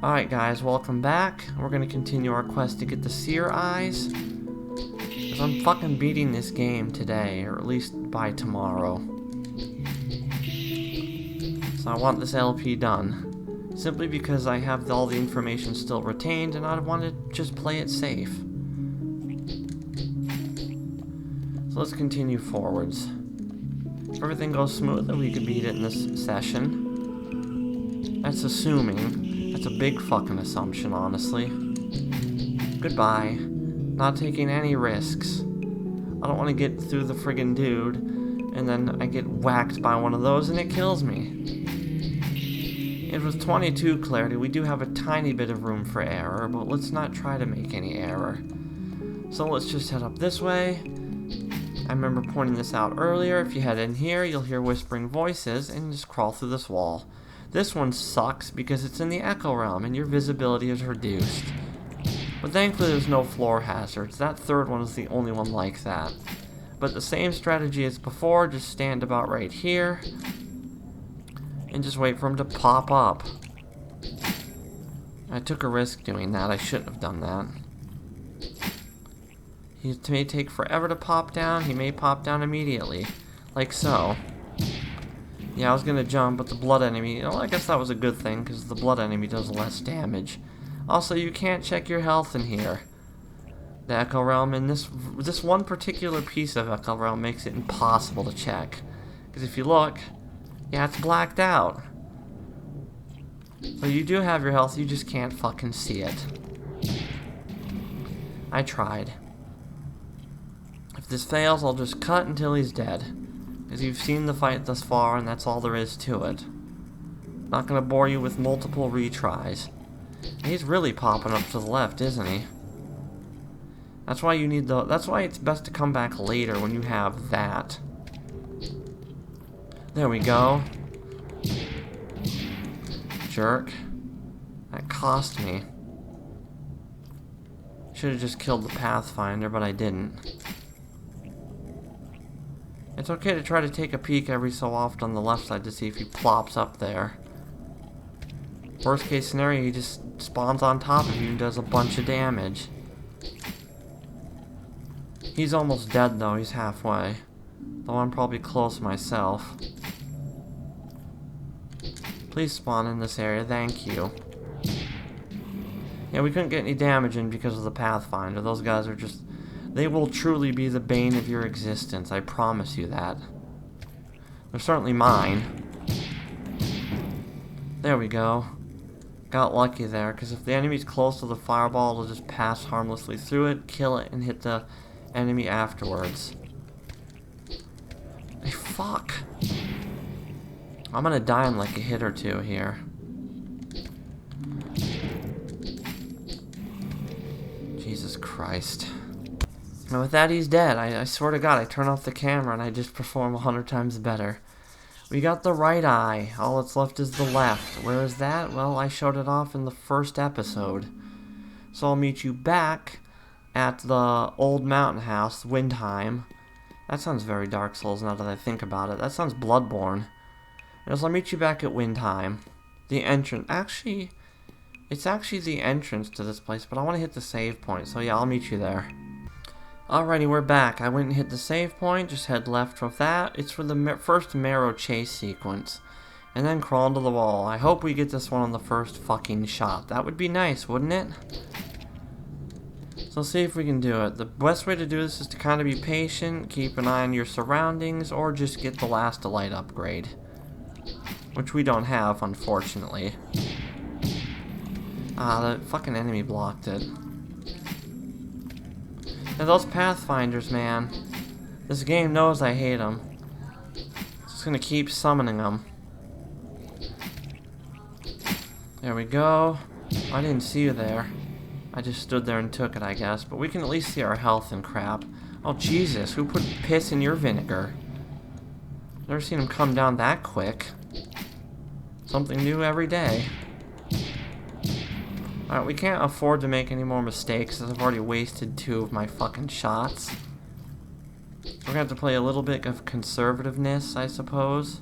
Alright guys, welcome back. We're gonna continue our quest to get the seer eyes. Because I'm fucking beating this game today, or at least by tomorrow. So I want this LP done. Simply because I have all the information still retained and I want to just play it safe. So let's continue forwards. If everything goes smoothly, we could beat it in this session. That's assuming. That's a big fucking assumption, honestly. Goodbye. Not taking any risks. I don't want to get through the friggin' dude, and then I get whacked by one of those and it kills me. It was 22 clarity. We do have a tiny bit of room for error, but let's not try to make any error. So let's just head up this way. I remember pointing this out earlier. If you head in here, you'll hear whispering voices and just crawl through this wall. This one sucks because it's in the Echo Realm and your visibility is reduced. But thankfully there's no floor hazards. That third one is the only one like that. But the same strategy as before, just stand about right here and just wait for him to pop up. I took a risk doing that. I shouldn't have done that. He may take forever to pop down. He may pop down immediately. Like so. Yeah, I was gonna jump, but the blood enemy... Well, I guess that was a good thing, because the blood enemy does less damage. Also, you can't check your health in here. The Echo Realm, and this one particular piece of Echo Realm makes it impossible to check. Because if you look, yeah, it's blacked out. So you do have your health, you just can't fucking see it. I tried. If this fails, I'll just cut until he's dead. Because you've seen the fight thus far, and that's all there is to it. Not gonna bore you with multiple retries. And he's really popping up to the left, isn't he? That's why you need the... That's why it's best to come back later when you have that. There we go. Jerk. That cost me. Should have just killed the Pathfinder, but I didn't. It's okay to try to take a peek every so often on the left side to see if he plops up there. Worst case scenario, he just spawns on top of you and does a bunch of damage. He's almost dead though, he's halfway. Though I'm probably close myself. Please spawn in this area, thank you. Yeah, we couldn't get any damage in because of the Pathfinder. Those guys are just... They will truly be the bane of your existence, I promise you that. They're certainly mine. There we go. Got lucky there, because if the enemy's close to the fireball, it'll just pass harmlessly through it, kill it, and hit the enemy afterwards. Hey, fuck. I'm gonna die in like a hit or two here. Jesus Christ. And with that, he's dead. I swear to God, I turn off the camera and I just perform 100 times better. We got the right eye. All that's left is the left. Where is that? Well, I showed it off in the first episode. So I'll meet you back at the old mountain house, Windheim. That sounds very Dark Souls now that I think about it. That sounds Bloodborne. And so I'll meet you back at Windheim. The entrance. Actually, it's actually the entrance to this place, but I want to hit the save point. So yeah, I'll meet you there. Alrighty, we're back. I went and hit the save point, just head left from that. It's for the first Marrow chase sequence. And then crawl into the wall. I hope we get this one on the first fucking shot. That would be nice, wouldn't it? So let's see if we can do it. The best way to do this is to kind of be patient, keep an eye on your surroundings, or just get the last light upgrade. Which we don't have, unfortunately. Ah, the fucking enemy blocked it. And those Pathfinders, man. This game knows I hate them. It's just gonna keep summoning them. There we go. Oh, I didn't see you there. I just stood there and took it, I guess. But we can at least see our health and crap. Oh, Jesus. Who put piss in your vinegar? Never seen him come down that quick. Something new every day. Alright, we can't afford to make any more mistakes as I've already wasted 2 of my fucking shots. We're gonna have to play a little bit of conservativeness, I suppose.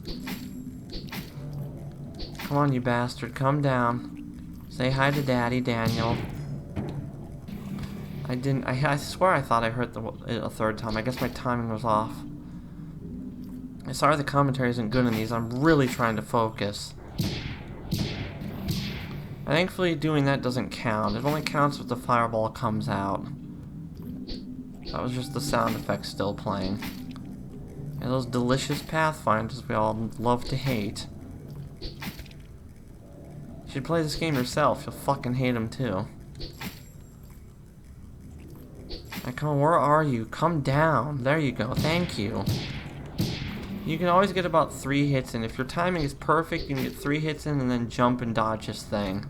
Come on, you bastard, come down. Say hi to Daddy, Daniel. I swear I thought I heard it a third time. I guess my timing was off. I'm sorry the commentary isn't good in these. I'm really trying to focus. Thankfully, doing that doesn't count. It only counts if the fireball comes out. That was just the sound effects still playing. And those delicious pathfinders we all love to hate. You should play this game yourself. You'll fucking hate them too. Right, come on, where are you? Come down. There you go. Thank you. You can always get about 3 hits in. If your timing is perfect, you can get 3 hits in and then jump and dodge this thing.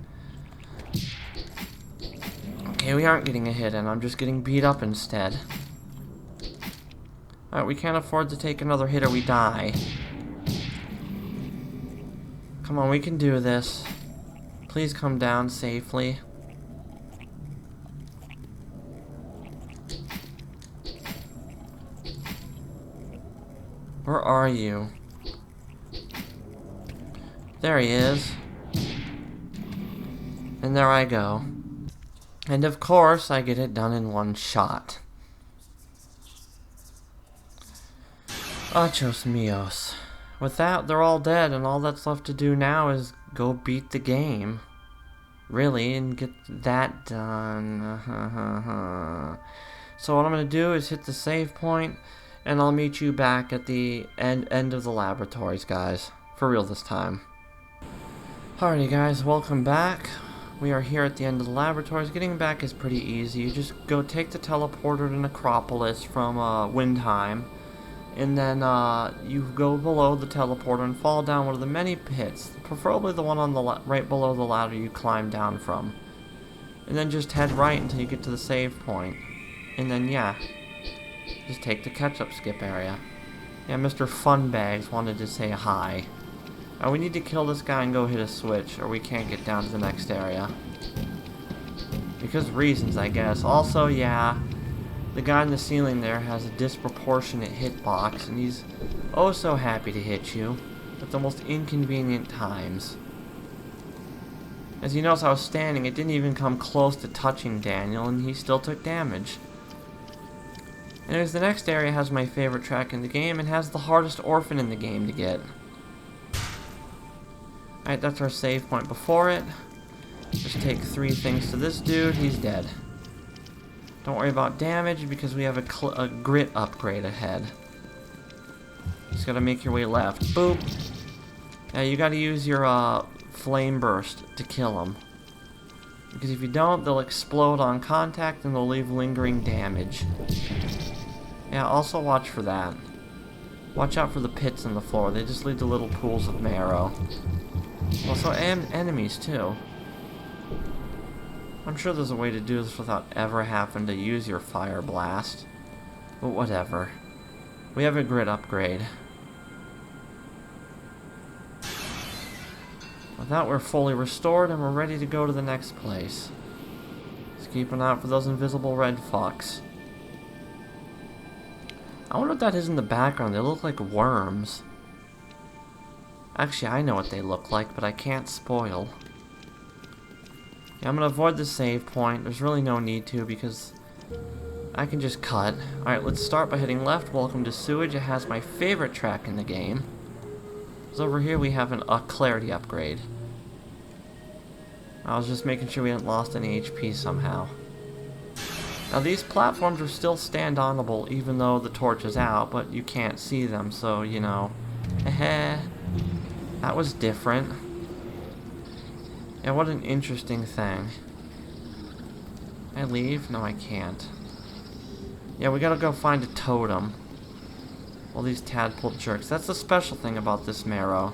Okay, we aren't getting a hit in. I'm just getting beat up instead. Alright, we can't afford to take another hit or we die. Come on, we can do this. Please come down safely. Where are you? There he is. And there I go. And of course, I get it done in one shot. Ochos mios. With that, they're all dead, and all that's left to do now is go beat the game. Really, and get that done. So what I'm going to do is hit the save point, and I'll meet you back at the end of the laboratories, guys. For real this time. Alrighty guys, welcome back. We are here at the end of the laboratories. Getting back is pretty easy. You just go take the teleporter to Necropolis from Windheim. And then you go below the teleporter and fall down one of the many pits. Preferably the one on the right below the ladder you climb down from. And then just head right until you get to the save point. And then yeah, just take the catch-up skip area. Yeah, Mr. Funbags wanted to say hi. We need to kill this guy and go hit a switch, or we can't get down to the next area. Because reasons, I guess. Also, yeah, the guy in the ceiling there has a disproportionate hitbox, and he's oh so happy to hit you at the most inconvenient times. As you notice, I was standing, it didn't even come close to touching Daniel, and he still took damage. Anyways, the next area has my favorite track in the game, and has the hardest orphan in the game to get. Alright, that's our save point before it. Just take 3 things to this dude, he's dead. Don't worry about damage because we have a grit upgrade ahead. Just gotta make your way left. Boop! Now you gotta use your flame burst to kill them. Because if you don't, they'll explode on contact and they'll leave lingering damage. Yeah, also watch for that. Watch out for the pits in the floor, they just lead to little pools of marrow. Also, enemies too. I'm sure there's a way to do this without ever having to use your fire blast. But whatever. We have a grit upgrade. With that, we're fully restored and we're ready to go to the next place. Just keep an eye out for those invisible red fucks. I wonder what that is in the background. They look like worms. Actually, I know what they look like, but I can't spoil. Yeah, I'm gonna avoid the save point. There's really no need to because I can just cut. Alright, let's start by hitting left. Welcome to Sewage. It has my favorite track in the game. So over here we have a clarity upgrade. I was just making sure we hadn't lost any HP somehow. Now these platforms are still stand-onable even though the torch is out, but you can't see them, so you know. That was different. Yeah, what an interesting thing. Can I leave? No, I can't. Yeah, we gotta go find a totem. All these tadpole jerks. That's the special thing about this Marrow.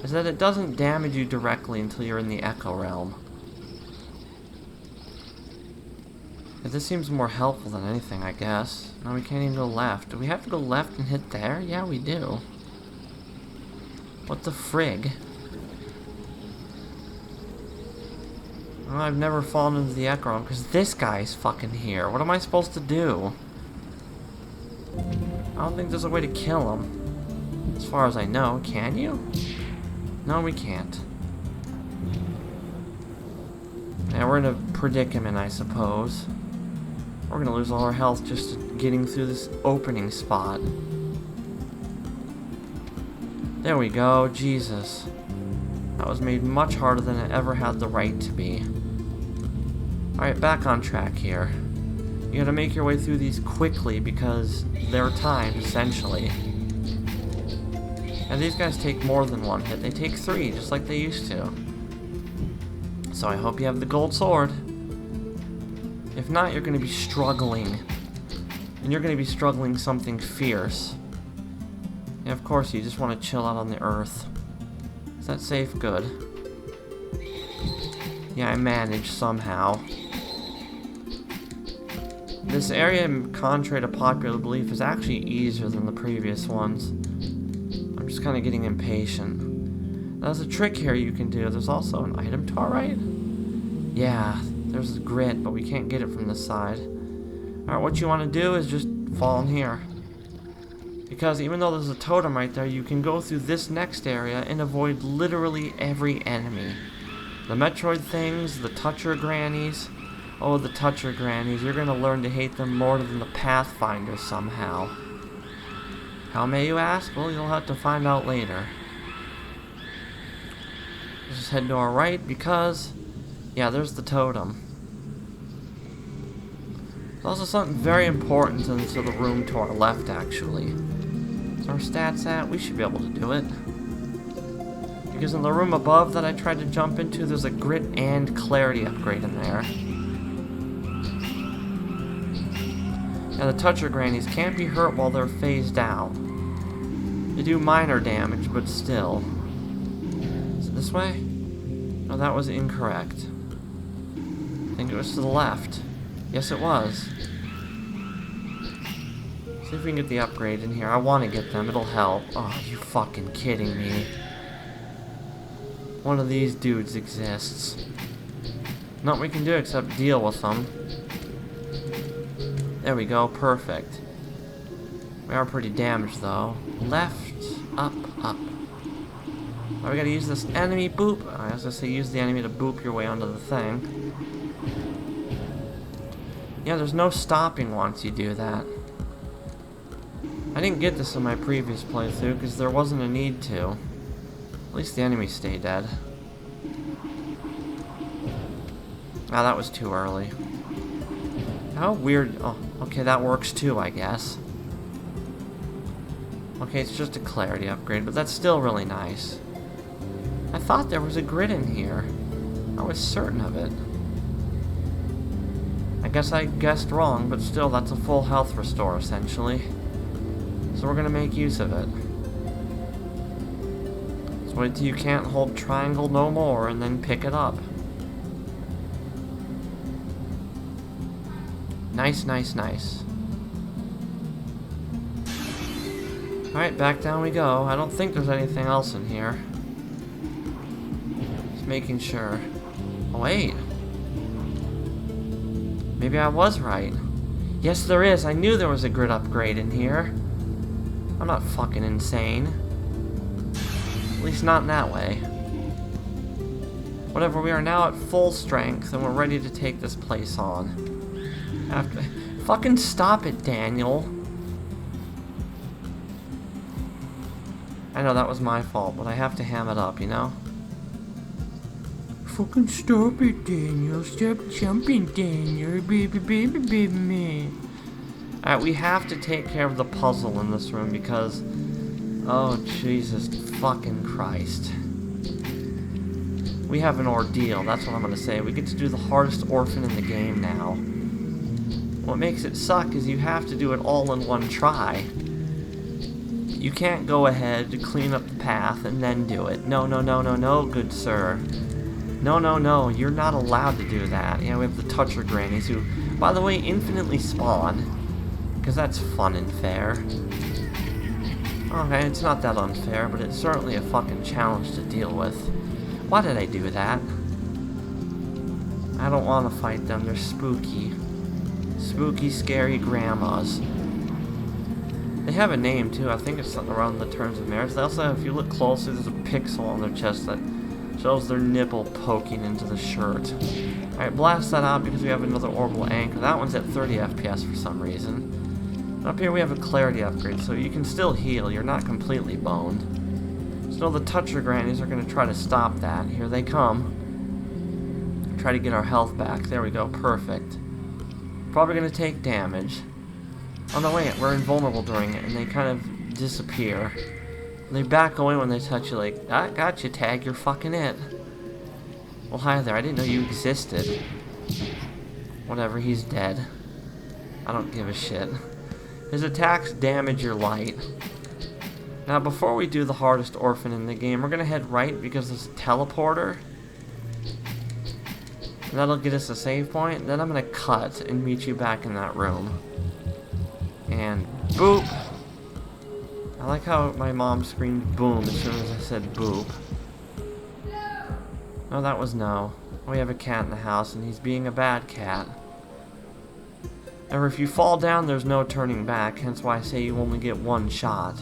Is that it doesn't damage you directly until you're in the Echo Realm. Yeah, this seems more helpful than anything, I guess. No, we can't even go left. Do we have to go left and hit there? Yeah, we do. What the frig? Well, I've never fallen into the Echo Realm because this guy's fucking here. What am I supposed to do? I don't think there's a way to kill him. As far as I know, can you? No, we can't. Now we're in a predicament, I suppose. We're gonna lose all our health just getting through this opening spot. There we go, Jesus. That was made much harder than it ever had the right to be. Alright, back on track here. You gotta make your way through these quickly because they're timed, essentially. And these guys take more than one hit. They take 3, just like they used to. So I hope you have the gold sword. If not, you're gonna be struggling. And you're gonna be struggling something fierce. And of course, you just want to chill out on the earth. Is that safe? Good. Yeah, I managed somehow. This area, contrary to popular belief, is actually easier than the previous ones. I'm just kind of getting impatient. There's a trick here you can do. There's also an item to our right. Yeah, there's a grit, but we can't get it from this side. Alright, what you want to do is just fall in here. Because even though there's a totem right there, you can go through this next area and avoid literally every enemy. The Metroid things, the Toucher Grannies. Oh, the Toucher Grannies. You're going to learn to hate them more than the Pathfinder somehow. How may you ask? Well, you'll have to find out later. Let's just head to our right because... yeah, there's the totem. There's also something very important into the room to our left, actually. So our stats at, we should be able to do it. Because in the room above that I tried to jump into, there's a grit and clarity upgrade in there. Now the Toucher Grannies can't be hurt while they're phased out. They do minor damage, but still. Is it this way? No, that was incorrect. I think it was to the left. Yes, it was. See if we can get the upgrade in here. I want to get them. It'll help. Oh, you fucking kidding me. One of these dudes exists. Nothing we can do except deal with them. There we go. Perfect. We are pretty damaged, though. Left, up, up. Oh, we gotta use this enemy boop. I was gonna say use the enemy to boop your way onto the thing. Yeah, there's no stopping once you do that. I didn't get this in my previous playthrough because there wasn't a need to. At least the enemies stay dead. Ah, that was too early. How weird. Oh, okay, that works too, I guess. Okay, it's just a clarity upgrade, but that's still really nice. I thought there was a grid in here. I was certain of it. I guess I guessed wrong, but still, that's a full health restore, essentially. So we're gonna make use of it. Let's wait till you can't hold triangle no more, and then pick it up. Nice, nice, nice. Alright, back down we go. I don't think there's anything else in here. Just making sure. Oh, wait. Maybe I was right. Yes, there is. I knew there was a grid upgrade in here. I'm not fucking insane. At least not in that way. Whatever, we are now at full strength, and we're ready to take this place on. After... fucking stop it, Daniel. I know that was my fault, but I have to ham it up, you know? Fucking stop it, Daniel. Stop jumping, Daniel. Baby, baby, baby, man. Alright, we have to take care of the puzzle in this room because... oh, Jesus fucking Christ. We have an ordeal, that's what I'm gonna say. We get to do the hardest orphan in the game now. What makes it suck is you have to do it all in one try. You can't go ahead to clean up the path and then do it. No, no, no, no, no, good sir. No, no, no, you're not allowed to do that. You know, we have the Toucher Grannies who, by the way, infinitely spawn. Because that's fun and fair. Okay, it's not that unfair, but it's certainly a fucking challenge to deal with. Why did I do that? I don't want to fight them, they're spooky. Spooky, scary grandmas. They have a name too, I think it's something around the terms of marriage. They also have, if you look closely, there's a pixel on their chest that Shows their nipple poking into the shirt. Alright, blast that out because we have another orbital anchor. That one's at 30 FPS for some reason. Up here we have a clarity upgrade, so you can still heal. You're not completely boned. So the toucher grannies are going to try to stop that. Here they come. Try to get our health back. There we go. Perfect. Probably going to take damage. Oh no, wait. We're invulnerable during it, and they kind of disappear. They back away when they touch you like, I got you, tag, you're fucking it. Well, hi there, I didn't know you existed. Whatever, he's dead. I don't give a shit. His attacks damage your light. Now, before we do the hardest orphan in the game, we're gonna head right because there's a teleporter. And that'll get us a save point. Then I'm gonna cut and meet you back in that room. And boop! I like how my mom screamed boom as soon as I said boop. No, that was no. We have a cat in the house and he's being a bad cat. However, if you fall down, there's no turning back, hence why I say you only get one shot.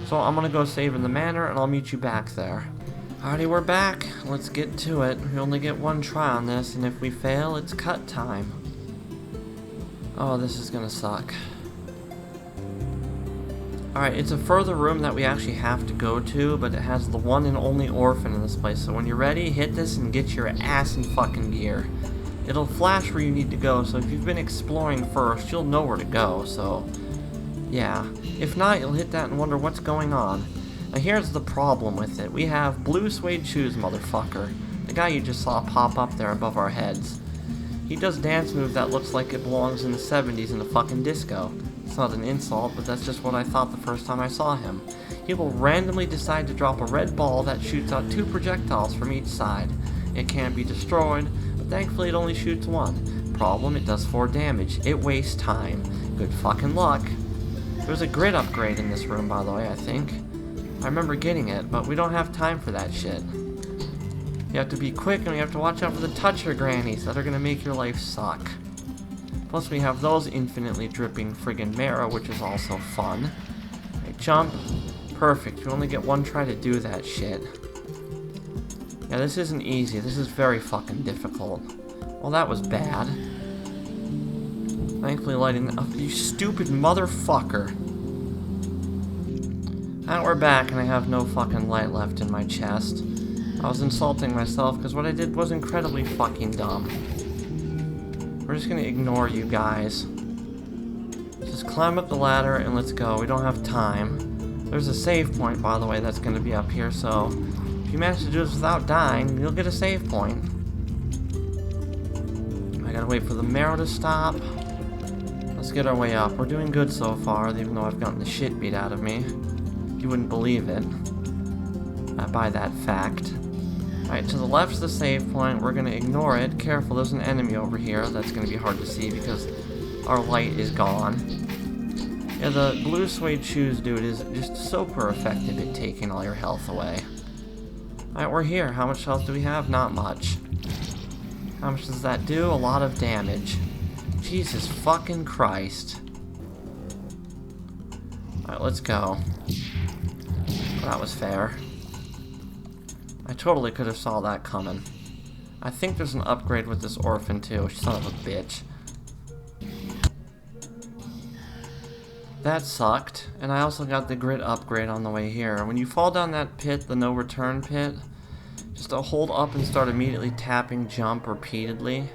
So I'm gonna go save in the manor and I'll meet you back there. Alrighty, we're back. Let's get to it. We only get one try on this, and if we fail, it's cut time. Oh, this is gonna suck. Alright, it's a further room that we actually have to go to, but it has the one and only orphan in this place. So when you're ready, hit this and get your ass in fucking gear. It'll flash where you need to go, so if you've been exploring first, you'll know where to go, so yeah. If not, you'll hit that and wonder what's going on. Now here's the problem with it. We have blue suede shoes, motherfucker. The guy you just saw pop up there above our heads. He does dance move that looks like it belongs in the 70s in a fucking disco. It's not an insult, but that's just what I thought the first time I saw him. He will randomly decide to drop a red ball that shoots out 2 projectiles from each side. It can't be destroyed, but thankfully it only shoots 1. Problem, it does 4 damage. It wastes time. Good fucking luck. There's a grid upgrade in this room, by the way, I think. I remember getting it, but we don't have time for that shit. You have to be quick, and we have to watch out for the toucher grannies that are gonna make your life suck. Plus we have those infinitely dripping friggin' marrow, which is also fun. Right, jump. Perfect. You only get one try to do that shit. Yeah, this isn't easy. This is very fucking difficult. Well, that was bad. Thankfully lighting up. You stupid motherfucker. Now we're back, and I have no fucking light left in my chest. I was insulting myself because what I did was incredibly fucking dumb. We're just gonna ignore you guys. Just climb up the ladder and let's go. We don't have time. There's a save point, by the way, that's gonna be up here, so if you manage to do this without dying, you'll get a save point. I gotta wait for the marrow to stop. Let's get our way up. We're doing good so far, even though I've gotten the shit beat out of me. You wouldn't believe it. By that fact. Alright, to the left's the save point. We're gonna ignore it. Careful, there's an enemy over here. That's gonna be hard to see because our light is gone. Yeah, the blue suede shoes dude is just super effective at taking all your health away. Alright, we're here. How much health do we have? Not much. How much does that do? A lot of damage. Jesus fucking Christ. Alright, let's go. That was fair. I totally could have saw that coming. I think there's an upgrade with this orphan too, son of a bitch. That sucked, and I also got the grid upgrade on the way here. When you fall down that pit, the no return pit, just hold up and start immediately tapping jump repeatedly,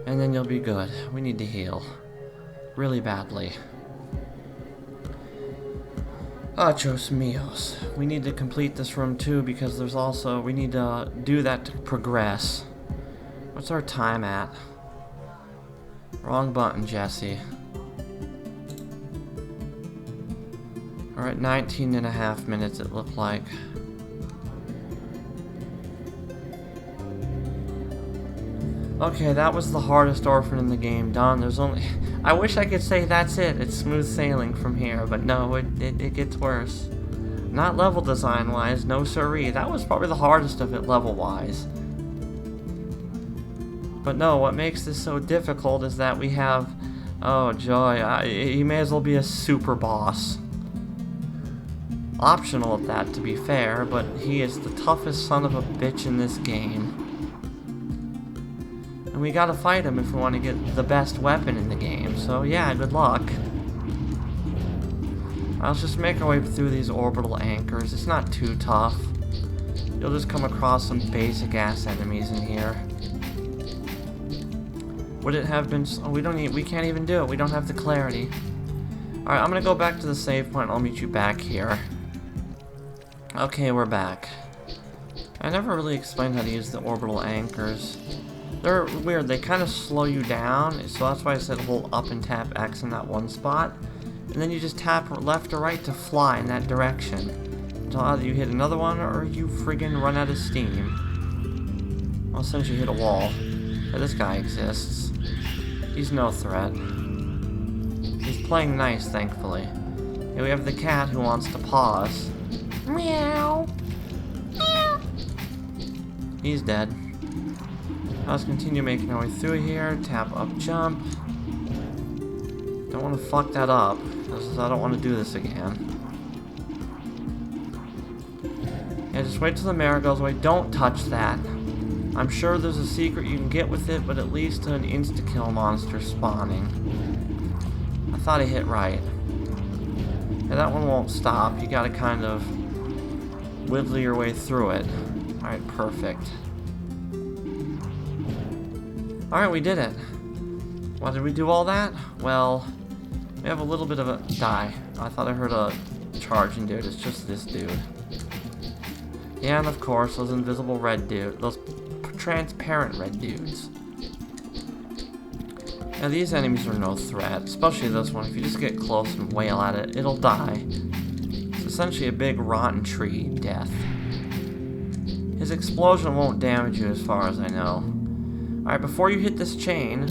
and then you'll be good. We need to heal. Really badly. Achos míos. We need to complete this room too because there's also, we need to do that to progress. What's our time at? Wrong button, Jesse. Alright, 19.5 minutes it looked like. Okay, that was the hardest orphan in the game done. There's only... I wish I could say that's it. It's smooth sailing from here, but no, it gets worse. Not level design-wise, no siree. That was probably the hardest of it level-wise. But no, what makes this so difficult is that we have... Oh, joy. He may as well be a super boss. Optional at that, to be fair, but he is the toughest son of a bitch in this game. And we gotta fight him if we want to get the best weapon in the game, so yeah, good luck. Let's just make our way through these orbital anchors. It's not too tough. You'll just come across some basic ass enemies in here. Would it have been... Oh, we can't even do it. We don't have the clarity. Alright, I'm gonna go back to the save point. I'll meet you back here. Okay, we're back. I never really explained how to use the orbital anchors. They're weird. They kind of slow you down, so that's why I said hold up and tap X in that one spot. And then you just tap left or right to fly in that direction. Until either you hit another one or you friggin' run out of steam. Well, since you hit a wall. Yeah, this guy exists. He's no threat. He's playing nice, thankfully. Yeah, we have the cat who wants to paw us. Meow. Meow. He's dead. Let's continue making our way through here. Tap up, jump. Don't want to fuck that up, because I don't want to do this again. Yeah, just wait till the Marrow goes away. Don't touch that. I'm sure there's a secret you can get with it, but it leads to an insta-kill monster spawning. I thought I hit right. Yeah, that one won't stop. You gotta kind of wiggly your way through it. Alright, perfect. Alright, we did it. Why did we do all that? Well, we have a little bit of a... Die. I thought I heard a charging dude. It's just this dude. Yeah, and of course, those invisible red dudes. Those transparent red dudes. Now, these enemies are no threat. Especially this one. If you just get close and wail at it, it'll die. It's essentially a big rotten tree death. His explosion won't damage you as far as I know. Alright, before you hit this chain...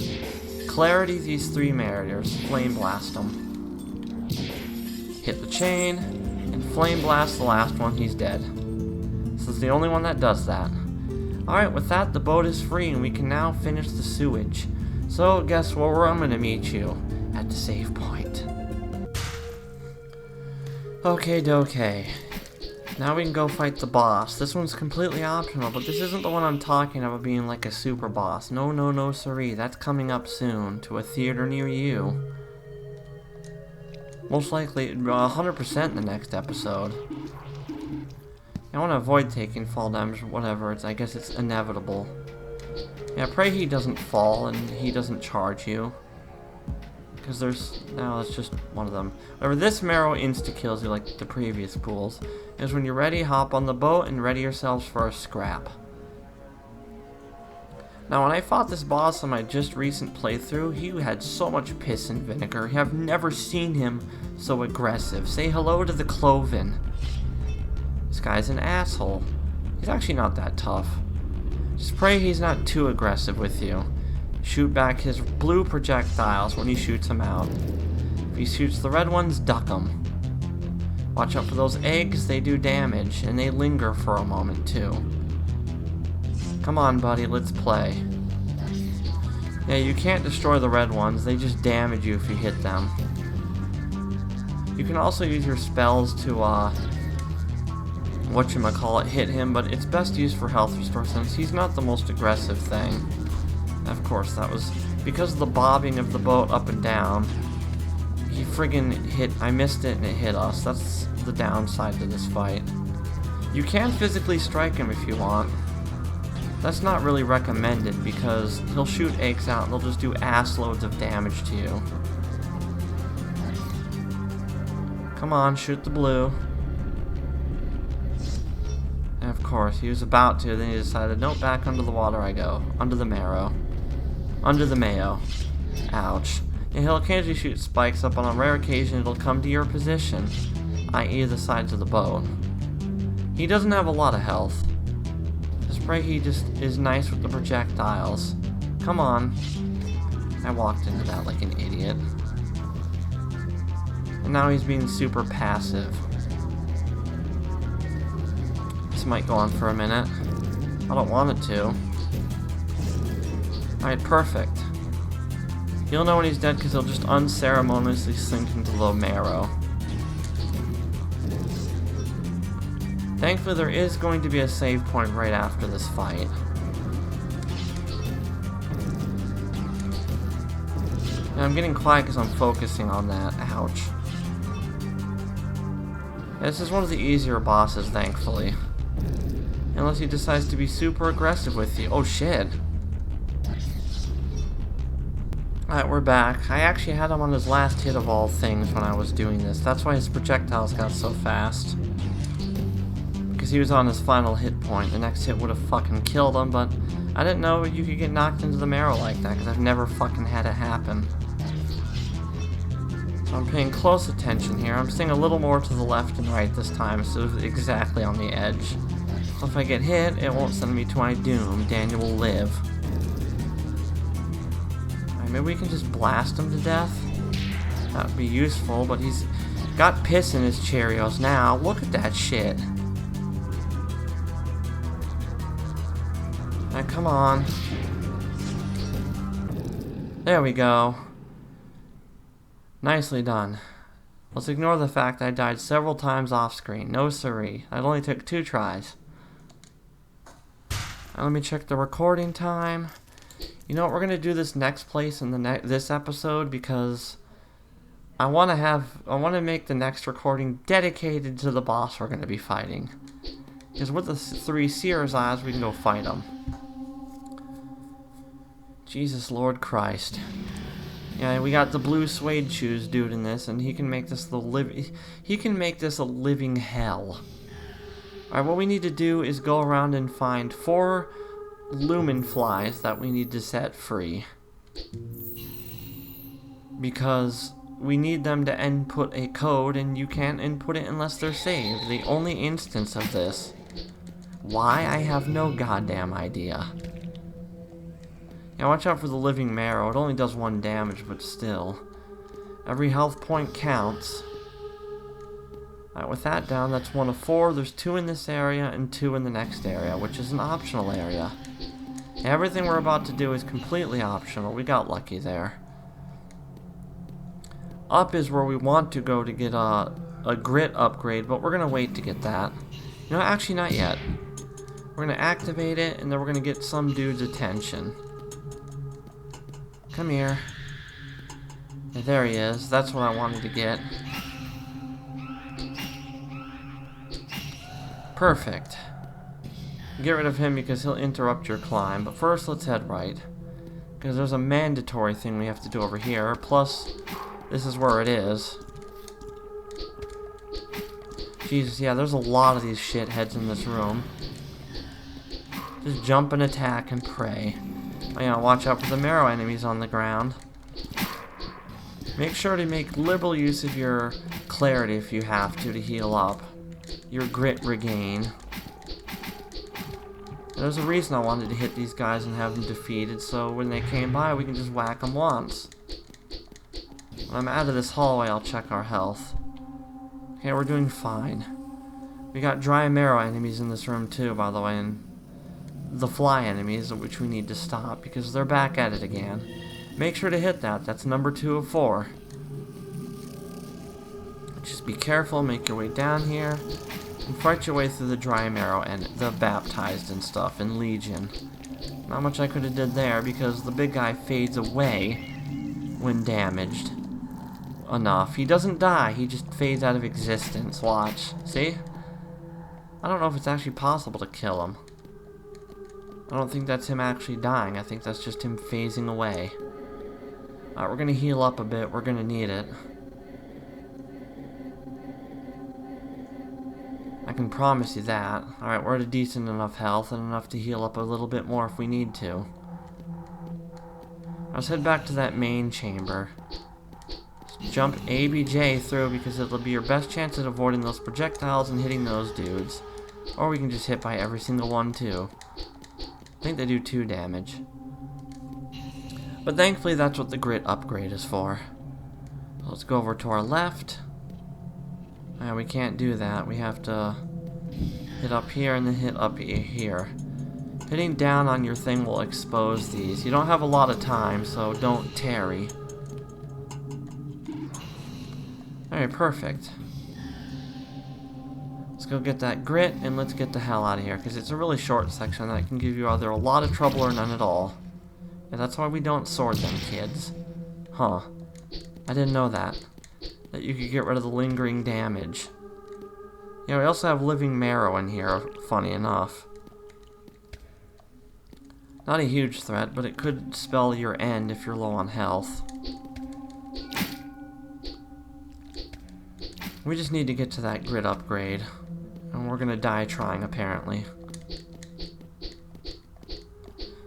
Clarity these three Mariners. Flame blast them. Hit the chain, and flame blast the last one. He's dead. This is the only one that does that. Alright, with that, the boat is free, and we can now finish the sewage. So, guess where I'm gonna meet you? At the save point. Okay, dokay. Now we can go fight the boss. This one's completely optional, but this isn't the one I'm talking about being like a super boss. No, no, no, siree. That's coming up soon to a theater near you. Most likely, 100% in the next episode. I want to avoid taking fall damage or whatever. I guess it's inevitable. Yeah, pray he doesn't fall and he doesn't charge you. Because there's... No, it's just one of them. Whatever, this Marrow insta-kills you like the previous pools. Is when you're ready, hop on the boat and ready yourselves for a scrap. Now, when I fought this boss on my just recent playthrough, he had so much piss and vinegar. I've never seen him so aggressive. Say hello to the Cloven. This guy's an asshole. He's actually not that tough. Just pray he's not too aggressive with you. Shoot back his blue projectiles when he shoots them out. If he shoots the red ones, duck them. Watch out for those eggs, they do damage, and they linger for a moment too. Come on, buddy, let's play. Yeah, you can't destroy the red ones, they just damage you if you hit them. You can also use your spells to, whatchamacallit, hit him, but it's best used for health restore since he's not the most aggressive thing. Of course, that was because of the bobbing of the boat up and down. He friggin' hit... I missed it and it hit us. That's the downside to this fight. You can physically strike him if you want. That's not really recommended because he'll shoot eggs out and they'll just do ass loads of damage to you. Come on, shoot the blue. And of course, he was about to, then he decided, nope, back under the water I go. Under the Marrow. Under the Mayo. Ouch. And he'll occasionally shoot spikes up, on a rare occasion it'll come to your position, i.e. the sides of the boat. He doesn't have a lot of health. Just pray he just is nice with the projectiles. Come on. I walked into that like an idiot. And now he's being super passive. This might go on for a minute. I don't want it to. Alright, perfect. He'll know when he's dead because he'll just unceremoniously sink into the Marrow. Thankfully, there is going to be a save point right after this fight. And I'm getting quiet because I'm focusing on that. Ouch. This is one of the easier bosses, thankfully. Unless he decides to be super aggressive with you. Oh, shit. Alright, we're back. I actually had him on his last hit of all things when I was doing this. That's why his projectiles got so fast. Because he was on his final hit point. The next hit would have fucking killed him, but I didn't know you could get knocked into the marrow like that, because I've never fucking had it happen. So I'm paying close attention here. I'm staying a little more to the left and right this time, so it's exactly on the edge. So if I get hit, it won't send me to my doom. Daniel will live. Alright, maybe we can just blast him to death? That would be useful, but he's got piss in his Cheerios now. Look at that shit. Alright, come on. There we go. Nicely done. Let's ignore the fact that I died several times off screen. No siree. That only took 2 tries. Now let me check the recording time. You know what? We're gonna do this next place in this episode because I want to make the next recording dedicated to the boss we're gonna be fighting. Because with the 3 Seer's eyes, we can go fight him. Jesus Lord Christ. Yeah, we got the blue suede shoes dude in this, and he can make this a living hell. Alright, what we need to do is go around and find 4 lumen flies that we need to set free. Because we need them to input a code, and you can't input it unless they're saved. The only instance of this. Why? I have no goddamn idea. Yeah, watch out for the living marrow. It only does 1 damage, but still. Every health point counts. Alright, with that down, that's 1 of 4. There's 2 in this area and 2 in the next area, which is an optional area. Everything we're about to do is completely optional. We got lucky there. Up is where we want to go to get a grit upgrade, but we're going to wait to get that. You know, actually not yet. We're going to activate it, and then we're going to get some dude's attention. Come here. Yeah, there he is. That's what I wanted to get. Perfect. Get rid of him because he'll interrupt your climb. But first, let's head right. Because there's a mandatory thing we have to do over here. Plus, this is where it is. Jesus, yeah, there's a lot of these shitheads in this room. Just jump and attack and pray. Oh, yeah, watch out for the marrow enemies on the ground. Make sure to make liberal use of your clarity if you have to heal up. Your grit regain. There's a reason I wanted to hit these guys and have them defeated, so when they came by, we can just whack them once. When I'm out of this hallway, I'll check our health. Okay, we're doing fine. We got dry marrow enemies in this room too, by the way, and the fly enemies, which we need to stop, because they're back at it again. Make sure to hit that. That's number 2 of 4. Just be careful, make your way down here, and fight your way through the dry marrow and the baptized and stuff, and Legion. Not much I could have did there, because the big guy fades away when damaged. Enough. He doesn't die, he just fades out of existence. Watch. See? I don't know if it's actually possible to kill him. I don't think that's him actually dying. I think that's just him phasing away. Alright, we're gonna heal up a bit. We're gonna need it. I can promise you that. Alright, we're at a decent enough health and enough to heal up a little bit more if we need to. Let's head back to that main chamber. Just jump ABJ through because it'll be your best chance at avoiding those projectiles and hitting those dudes. Or we can just hit by every single one too. I think they do 2 damage. But thankfully that's what the grit upgrade is for. Let's go over to our left. We can't do that. We have to hit up here and then hit up here. Hitting down on your thing will expose these. You don't have a lot of time, so don't tarry. Alright, perfect. Let's go get that grit, and let's get the hell out of here, because it's a really short section that can give you either a lot of trouble or none at all. Yeah, that's why we don't sword them, kids. Huh. I didn't know that. That you could get rid of the lingering damage. Yeah, we also have living marrow in here, funny enough. Not a huge threat, but it could spell your end if you're low on health. We just need to get to that grit upgrade. And we're gonna die trying, apparently.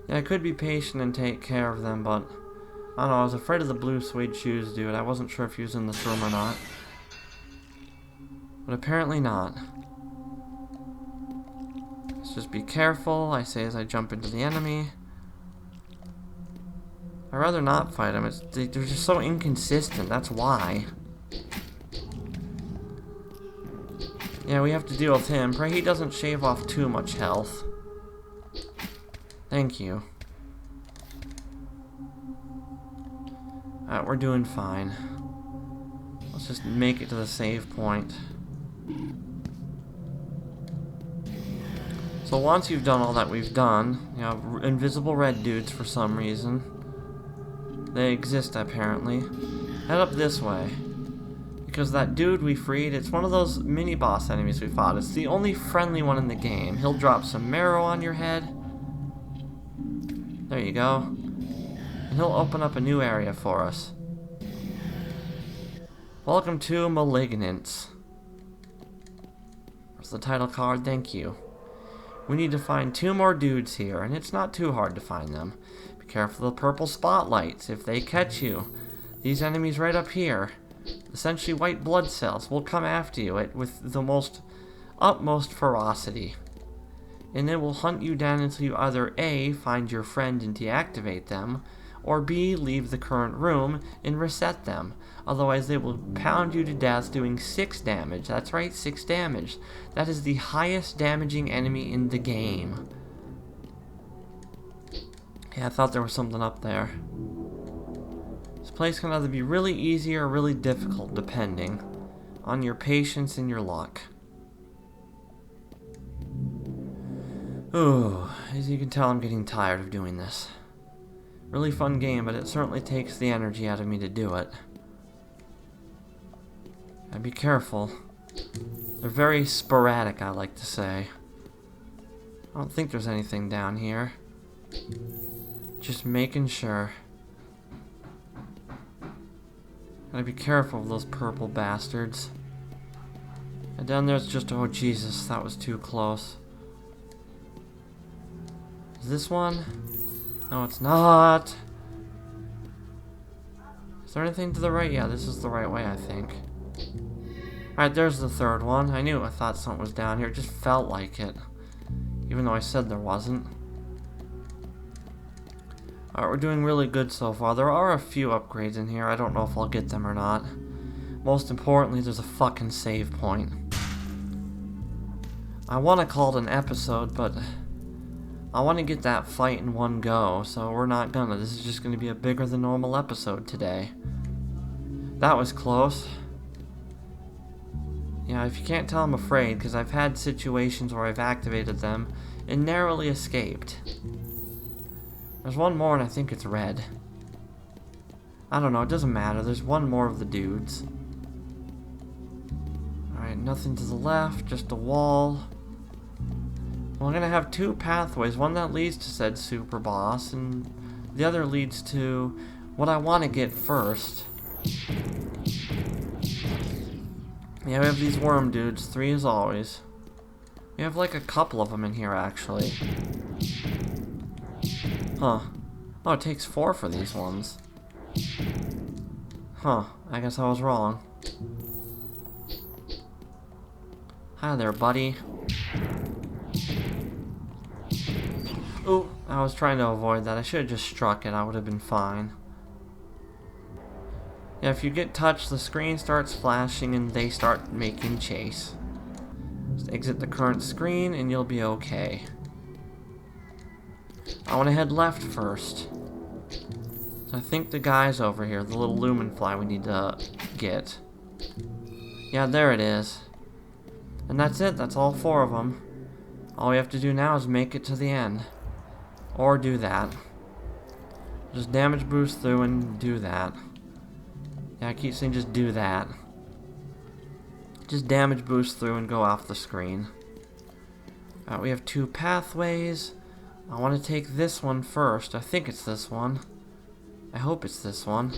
Yeah, I could be patient and take care of them, but I don't know, I was afraid of the blue suede shoes dude. I wasn't sure if he was in this room or not. But apparently not. Let's just be careful, I say as I jump into the enemy. I'd rather not fight them. They're just so inconsistent, that's why. Yeah, we have to deal with him. Pray he doesn't shave off too much health. Thank you. Alright, we're doing fine. Let's just make it to the save point. So once you've done all that we've done, you know, invisible red dudes for some reason. They exist apparently. Head up this way. Because that dude we freed, it's one of those mini-boss enemies we fought. It's the only friendly one in the game. He'll drop some marrow on your head. There you go. And he'll open up a new area for us. Welcome to Malignance. There's the title card, thank you. We need to find 2 more dudes here, and it's not too hard to find them. Be careful of the purple spotlights. If they catch you, these enemies right up here, essentially white blood cells, will come after you with the utmost ferocity. And they will hunt you down until you either A, find your friend and deactivate them, or B, leave the current room and reset them. Otherwise they will pound you to death doing 6 damage. That's right, 6 damage. That is the highest damaging enemy in the game. Yeah, I thought there was something up there. This place can either be really easy or really difficult, depending on your patience and your luck. Ooh, as you can tell, I'm getting tired of doing this. Really fun game, but it certainly takes the energy out of me to do it. Gotta be careful. They're very sporadic, I like to say. I don't think there's anything down here. Just making sure. Gotta be careful of those purple bastards. And down there's just, oh Jesus, that was too close. Is this one? No, it's not. Is there anything to the right? Yeah, this is the right way, I think. Alright, there's the 3rd one. I thought something was down here. It just felt like it. Even though I said there wasn't. Alright, we're doing really good so far. There are a few upgrades in here. I don't know if I'll get them or not. Most importantly, there's a fucking save point. I want to call it an episode, but I want to get that fight in one go, so we're not gonna. This is just gonna be a bigger than normal episode today. That was close. Yeah, if you can't tell, I'm afraid, because I've had situations where I've activated them and narrowly escaped. There's one more, and I think it's red. I don't know, it doesn't matter. There's one more of the dudes. Alright, nothing to the left, just a wall. Well, I'm gonna have 2 pathways. One that leads to said super boss, and the other leads to what I want to get first. Yeah, we have these worm dudes, 3 as always. We have like a couple of them in here, actually. Huh. Oh, it takes 4 for these ones. Huh, I guess I was wrong. Hi there, buddy. Ooh, I was trying to avoid that. I should have just struck it. I would have been fine. Yeah, if you get touched, the screen starts flashing and they start making chase. Just exit the current screen and you'll be okay. I want to head left first. So I think the guy's over here, the little lumen fly we need to get. Yeah, there it is. And that's it. That's all 4 of them. All we have to do now is make it to the end. Or do that. Just damage boost through and do that. Yeah, I keep saying just do that. Just damage boost through and go off the screen. Alright, we have 2 pathways. I want to take this one first. I think it's this one. I hope it's this one.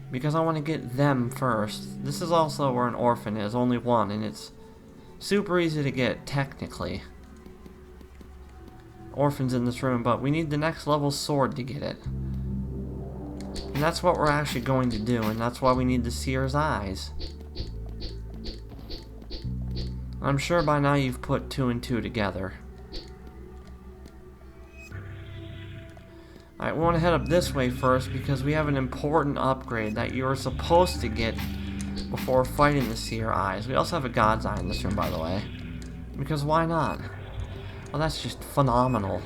Because I want to get them first. This is also where an orphan is. Only one, and it's super easy to get, technically. Orphan's in this room, but we need the next level sword to get it. And that's what we're actually going to do, and that's why we need the Seer's Eyes. I'm sure by now you've put 2 and 2 together. Alright, we want to head up this way first because we have an important upgrade that you're supposed to get before fighting the Seer Eyes. We also have a God's Eye in this room, by the way. Because why not? Well, that's just phenomenal.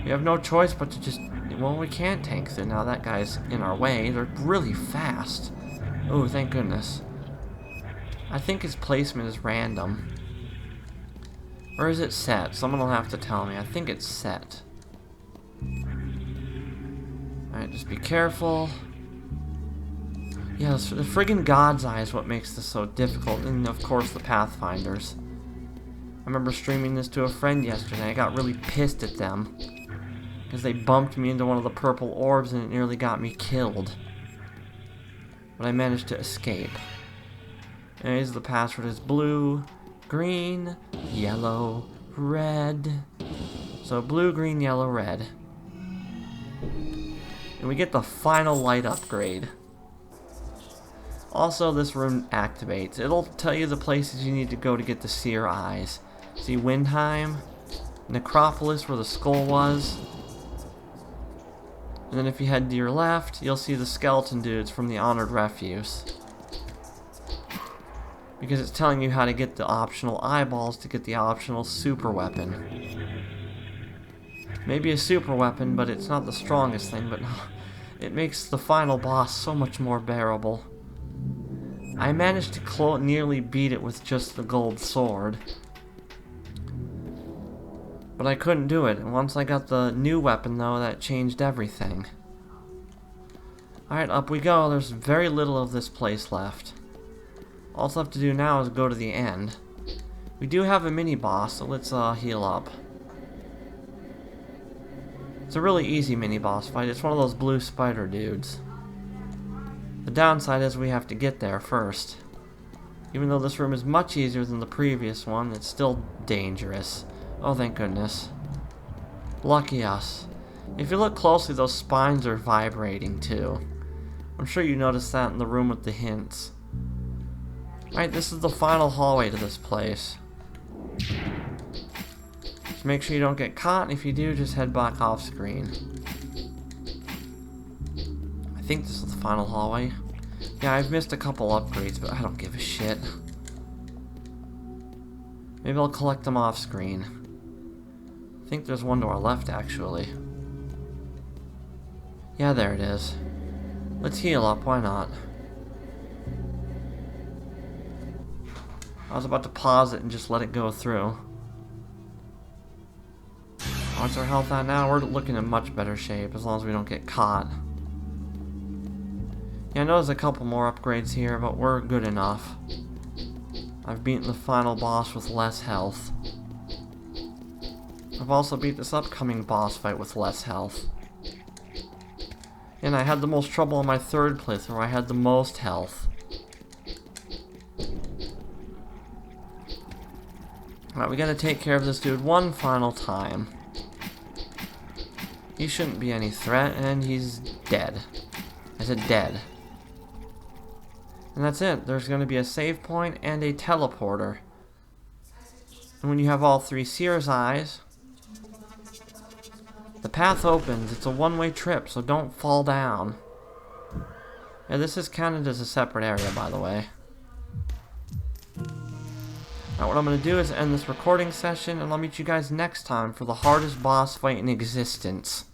We have no choice but to just... Well, we can't tank through now. That guy's in our way. They're really fast. Oh, thank goodness. I think his placement is random. Or is it set? Someone will have to tell me. I think it's set. Alright, just be careful. Yeah, the friggin' God's Eye is what makes this so difficult. And, of course, the Pathfinders. I remember streaming this to a friend yesterday. I got really pissed at them. Because they bumped me into one of the purple orbs and it nearly got me killed. But I managed to escape. Anyways, the password is blue, green, yellow, red. So blue, green, yellow, red. And we get the final light upgrade. Also, this room activates. It'll tell you the places you need to go to get the Seer Eyes. See Windheim, Necropolis where the skull was. And then if you head to your left, you'll see the skeleton dudes from the Honored Refuse. Because it's telling you how to get the optional eyeballs to get the optional super weapon. Maybe a super weapon, but it's not the strongest thing, but it makes the final boss so much more bearable. I managed to nearly beat it with just the gold sword. But I couldn't do it, and once I got the new weapon though, that changed everything. Alright, up we go. There's very little of this place left. All I have to do now is go to the end. We do have a mini-boss, so let's heal up. It's a really easy mini-boss fight. It's one of those blue spider dudes. The downside is we have to get there first. Even though this room is much easier than the previous one, it's still dangerous. Oh, thank goodness. Lucky us. If you look closely, those spines are vibrating too. I'm sure you noticed that in the room with the hints. Alright, this is the final hallway to this place. Just make sure you don't get caught, and if you do, just head back off screen. I think this is the final hallway. Yeah, I've missed a couple upgrades, but I don't give a shit. Maybe I'll collect them off screen. I think there's one to our left, actually. Yeah, there it is. Let's heal up, why not? I was about to pause it and just let it go through. What's our health at now? We're looking in much better shape, as long as we don't get caught. Yeah, I know there's a couple more upgrades here, but we're good enough. I've beaten the final boss with less health. I've also beat this upcoming boss fight with less health. And I had the most trouble in my third playthrough. I had the most health. Alright, we gotta take care of this dude one final time. He shouldn't be any threat, and he's dead. I said dead. And that's it. There's gonna be a save point and a teleporter. And when you have all 3 Seer's Eyes, the path opens. It's a one-way trip, so don't fall down. Yeah, this is counted as a separate area, by the way. Now what I'm going to do is end this recording session, and I'll meet you guys next time for the hardest boss fight in existence.